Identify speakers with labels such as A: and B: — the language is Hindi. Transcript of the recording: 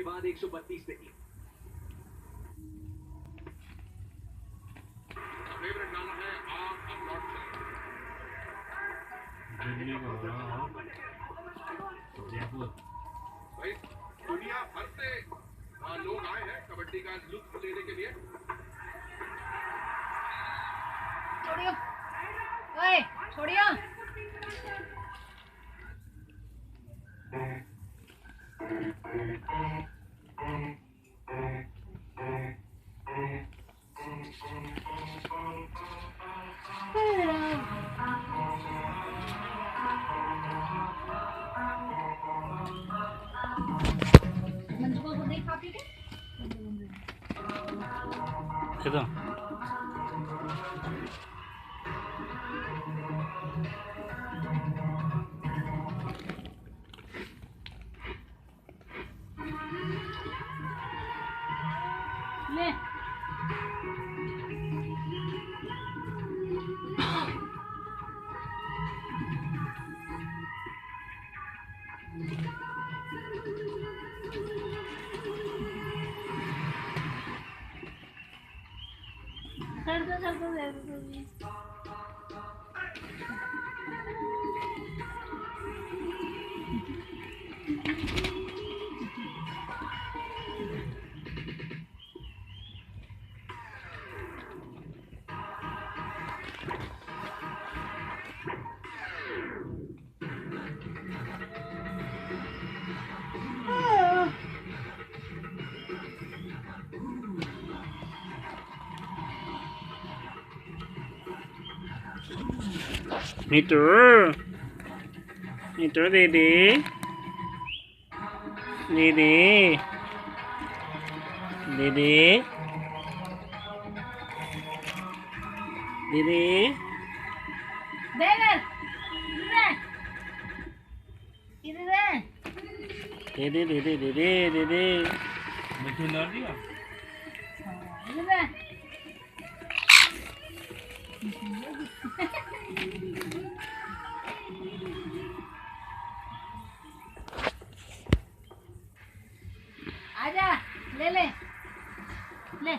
A: बाद 132 पे की।
B: फेवरेट गाना है आप नॉट
C: जयपुर
B: भाई, दुनिया भर से लोग आए हैं कबड्डी का लुत्फ लेने के लिए।
D: छोड़ियो, ओए छोड़ियो। मंजू को नहीं खा पी के
C: किधर
D: ले कर दो दे दो।
C: मीटू मीटू दीदी दीदी दीदी दीदी
D: दे इधर
C: दीदी दीदी दीदी दीदी
A: मिठू ना दिया
D: इधर आजा ले ले ले